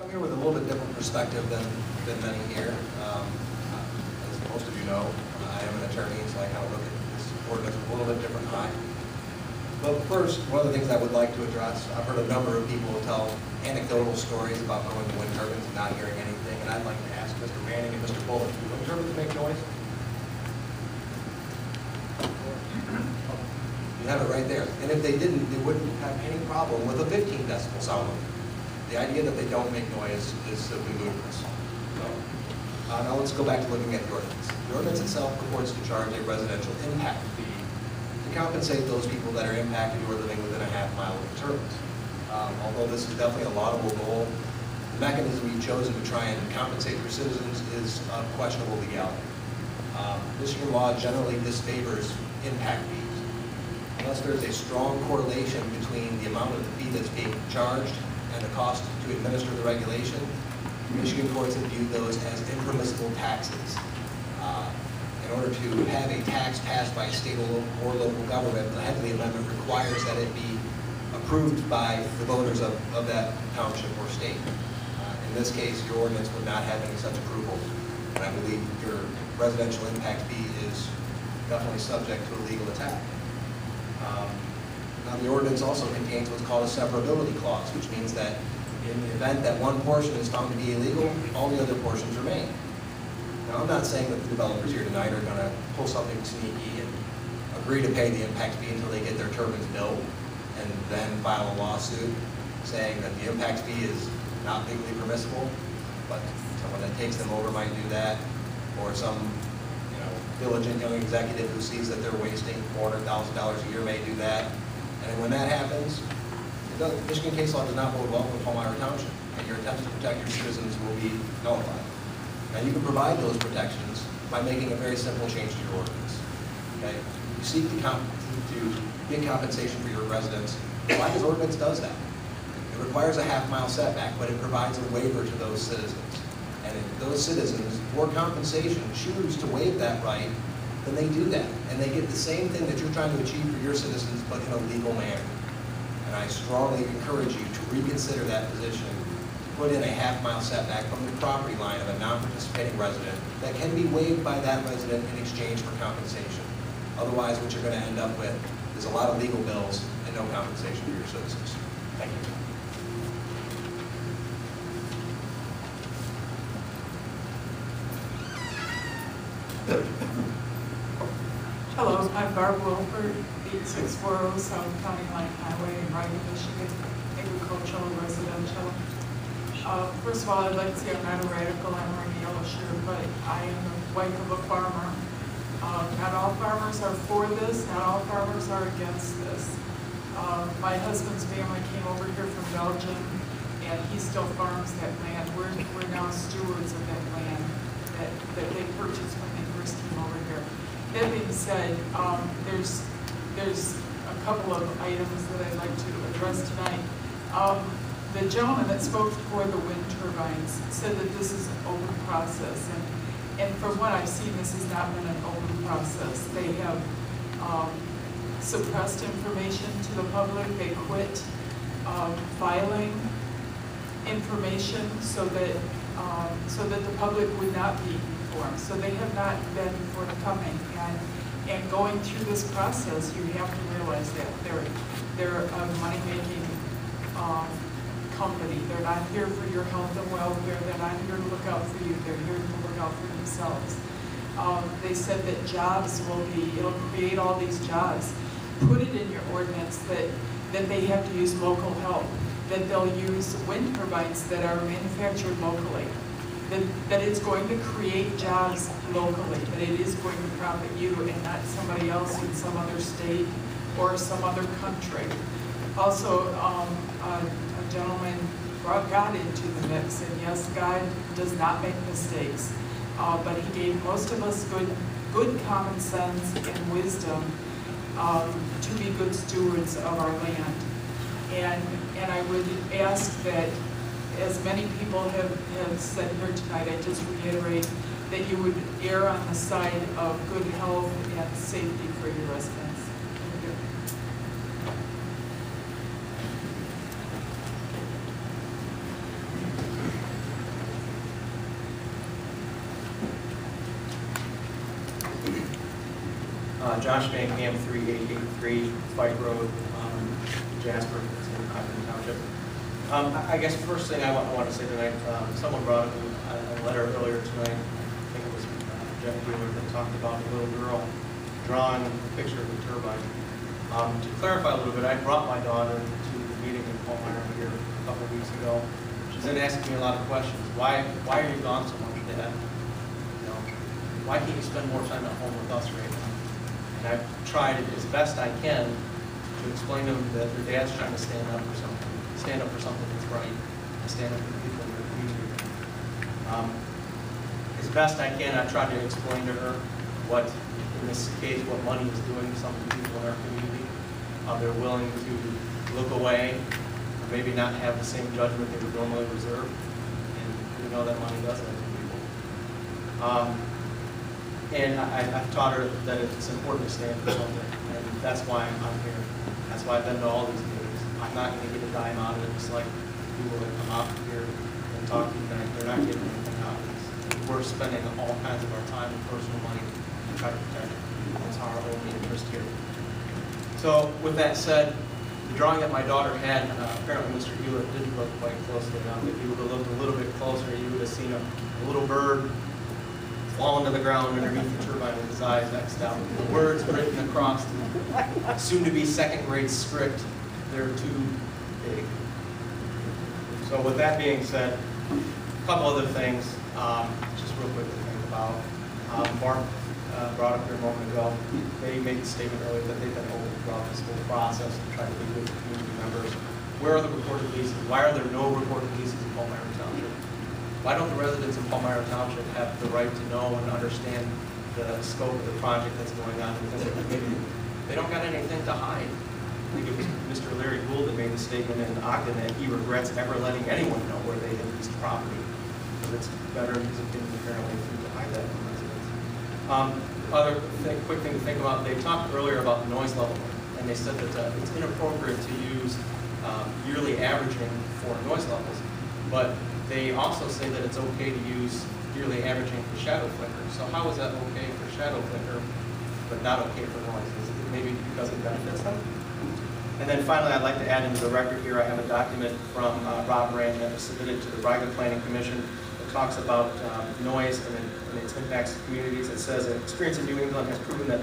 I'm here with a little bit different perspective than many here. As most of you know, I am an attorney, so I kind of look at this ordinance with a little bit different eye. But first, one of the things I would like to address, I've heard a number of people tell anecdotal stories about going to wind turbines and not hearing anything, and I'd like to ask Mr. Manning and Mr. Bullock, do wind turbines make noise? You have it right there. And if they didn't, they wouldn't have any problem with a 15 decibel sound limit. The idea that they don't make noise is simply ludicrous. So, now let's go back to looking at the ordinance. The ordinance itself purports to charge a residential impact fee to compensate those people that are impacted who are living within a half-mile of the turbines. Although this is definitely a laudable goal, the mechanism you've chosen to try and compensate your citizens is of questionable legality. Michigan law generally disfavors impact fees. Unless there's a strong correlation between the amount of the fee that's being charged and the cost to administer the regulation, Michigan courts have viewed those as impermissible taxes. In order to have a tax passed by a state or local government, the Headley Amendment requires that it be approved by the voters of that township or state. In this case, your ordinance would not have any such approval, and I believe your residential impact fee is definitely subject to a legal attack. Now, the ordinance also contains what's called a severability clause, which means that in the event that one portion is found to be illegal, all the other portions remain. Now, I'm not saying that the developers here tonight are going to pull something sneaky and agree to pay the impact fee until they get their turbines built and then file a lawsuit saying that the impact fee is not legally permissible, but someone that takes them over might do that, or some diligent young executive who sees that they're wasting $400,000 a year may do that. And when that happens, Michigan case law does not bode well for Palmyra Township, and your attempts to protect your citizens will be nullified. Now, you can provide those protections by making a very simple change to your ordinance. Okay? You seek to get compensation for your residents. This ordinance does that. It requires a half-mile setback, but it provides a waiver to those citizens. And if those citizens, for compensation, choose to waive that right, then they do that. And they get the same thing that you're trying to achieve for your citizens, but in a legal manner. And I strongly encourage you to reconsider that position, to put in a half-mile setback from the property line of a non-participating resident that can be waived by that resident in exchange for compensation. Otherwise, what you're going to end up with is a lot of legal bills and no compensation for your citizens. Thank you. Hello, I'm Barb Wilford, 8640 South County Line Highway in Wright, Michigan, agricultural and residential. First of all, I'd like to say I'm not a radical, I'm wearing a yellow shirt, but I am the wife of a farmer. Not all farmers are for this, not all farmers are against this. My husband's family came over here from Belgium, and he still farms that land. We're now stewards of that land that they purchased when they first came over here. That being said, there's a couple of items that I'd like to address tonight. The gentleman that spoke for the wind turbines said that this is an open process, and from what I've seen, this has not been an open process. They have suppressed information to the public. They quit filing information so that the public would not be informed. So they have not been forthcoming. And going through this process, you have to realize that they're a money-making company. They're not here for your health and welfare. They're not here to look out for you. They're here to look out for themselves. They said that it'll create all these jobs. Put it in your ordinance that they have to use local help, that they'll use wind turbines that are manufactured locally, that it's going to create jobs locally, that it is going to profit you and not somebody else in some other state or some other country. Also, a gentleman brought God into the mix, and yes, God does not make mistakes, but he gave most of us good common sense and wisdom to be good stewards of our land. And I would ask that, as many people have said here tonight, I just reiterate that you would err on the side of good health and safety for your residents. Thank you. Josh Van Camp, 3883 Fight Road, Jasper, Ogden Township. I guess first thing I want to say tonight, someone brought up a letter earlier tonight, I think it was Jeff Wheeler, that talked about a little girl drawing a picture of a turbine. To clarify a little bit, I brought my daughter to the meeting in Palmyra here a couple of weeks ago. She's been asking me a lot of questions. Why are you gone so much, Dad? You know, why can't you spend more time at home with us right now? And I've tried as best I can to explain to them that their dad's trying to stand up for something that's right, and stand up for the people in their community. As best I can, I've tried to explain to her what, in this case, what money is doing to some of the people in our community. They're willing to look away, or maybe not have the same judgment they would normally reserve, and we know that money does that to people. And I've taught her that it's important to stand for something, and that's why I'm here. That's why I've been to all these meetings. I'm not going to get a dime out of it, just like people that come out here and talk to you tonight. They're not getting anything out of this. We're spending all kinds of our time and personal money to try to protect it. That's our only interest here. So with that said, the drawing that my daughter had, apparently Mr. Hewlett didn't look quite closely enough. If you would have looked a little bit closer, you would have seen a little bird falling to the ground underneath the turbine with his eyes X'd out. The words written across the soon-to-be second-grade script, they're too big. So with that being said, a couple other things, just real quick to think about. Mark brought up here a moment ago, they made a statement earlier that they've been open throughout this whole process to try to be good community members. Where are the recorded leases? Why are there no recorded leases in Palmyra Township? Why don't the residents of Palmyra Township have the right to know and understand the scope of the project that's going on within their community? They don't got anything to hide. I think it was Mr. Larry Gould that made the statement in Ogden that he regrets ever letting anyone know where they had leased property, because it's better in his opinion apparently to hide that from residents. Quick thing to think about, they talked earlier about the noise level, and they said that it's inappropriate to use yearly averaging for noise levels, but they also say that it's okay to use yearly averaging for shadow flicker. So how is that okay for shadow flicker, but not okay for noise? Is it maybe because it benefits them? And then finally, I'd like to add into the record here, I have a document from Rob Rand that was submitted to the Palmyra Planning Commission that talks about noise and its impacts to communities. It says that experience in New England has proven that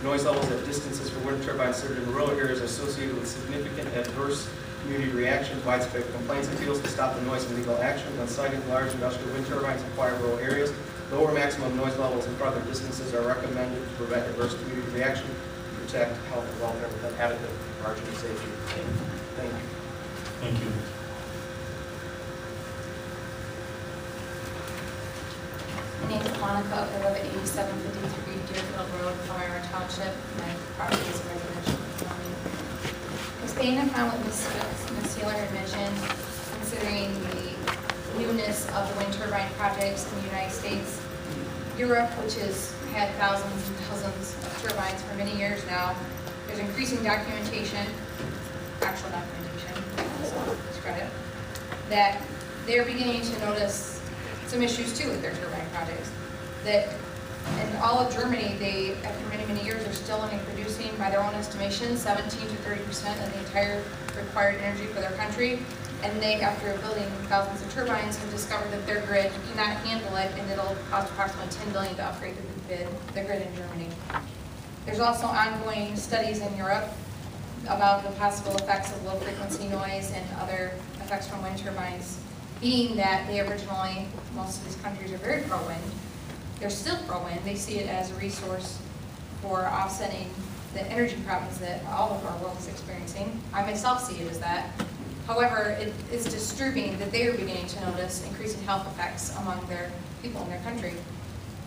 noise levels at distances for wind turbines served in rural areas are associated with significant adverse community reactions, widespread complaints, appeals to stop the noise and legal action. When siting large industrial wind turbines in quiet rural areas, lower maximum noise levels in farther distances are recommended to prevent adverse community reaction, protect health and welfare with an adequate margin of safety. Thank you. Thank you. My name is Monica. I live at 8753 Deerfield Road, Palmyra Township. My property is residential zoning. Expanding upon what Ms. Taylor had mentioned, considering the newness of the wind turbine projects in the United States, Europe, which has had thousands and thousands of turbines for many years now, there's increasing documentation, actual documentation, so discredit, that they're beginning to notice some issues too with their turbine projects. That in all of Germany, they, after many, many years, are still only producing, by their own estimation, 17 to 30% of the entire required energy for their country. And they, after building thousands of turbines, have discovered that their grid cannot handle it, and it'll cost approximately $10 billion to upgrade the grid in Germany. There's also ongoing studies in Europe about the possible effects of low frequency noise and other effects from wind turbines, being that they originally, most of these countries are very pro-wind. They're still pro-wind. They see it as a resource for offsetting the energy problems that all of our world is experiencing. I myself see it as that. However, it is disturbing that they are beginning to notice increasing health effects among their people in their country.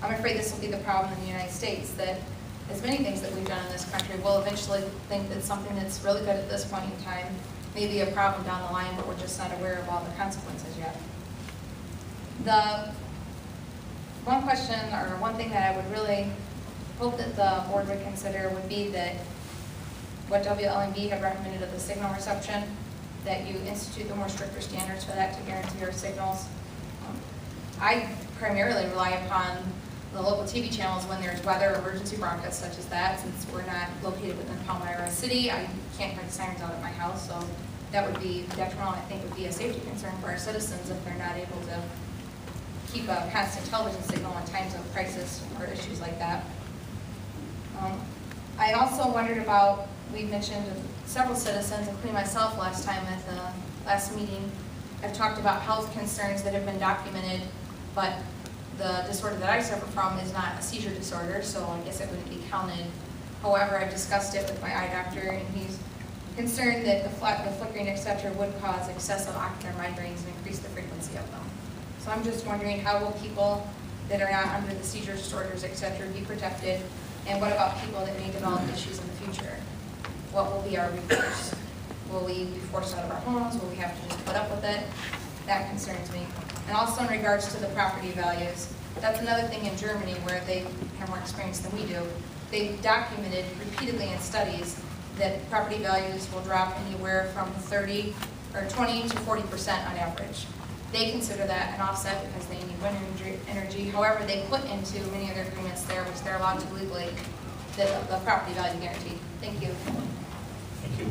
I'm afraid this will be the problem in the United States, that as many things that we've done in this country, we'll eventually think that something that's really good at this point in time may be a problem down the line, but we're just not aware of all the consequences yet. The one question, or one thing that I would really hope that the board would consider would be that what WLNB had recommended of the signal reception, that you institute the more stricter standards for that to guarantee our signals. I primarily rely upon the local TV channels when there's weather emergency broadcasts such as that. Since we're not located within Palmyra City, I can't have sirens out at my house, so that would be detrimental. I think would be a safety concern for our citizens if they're not able to keep a constant television signal in times of crisis or issues like that. I also wondered about, we mentioned several citizens, including myself last time at the last meeting, I've talked about health concerns that have been documented, but the disorder that I suffer from is not a seizure disorder, so I guess it wouldn't be counted. However, I've discussed it with my eye doctor, and he's concerned that the flickering, etc., would cause excessive ocular migraines and increase the frequency of them. So I'm just wondering, how will people that are not under the seizure disorders, etc., be protected? And what about people that may develop issues in the future? What will be our recourse? Will we be forced out of our homes? Will we have to just put up with it? That concerns me. And also in regards to the property values, that's another thing in Germany where they have more experience than we do. They've documented repeatedly in studies that property values will drop anywhere from 20 to 40% on average. They consider that an offset because they need wind energy. However, they put into many of their agreements there, which they're allowed to legally, the property value guarantee. Thank you. Thank you.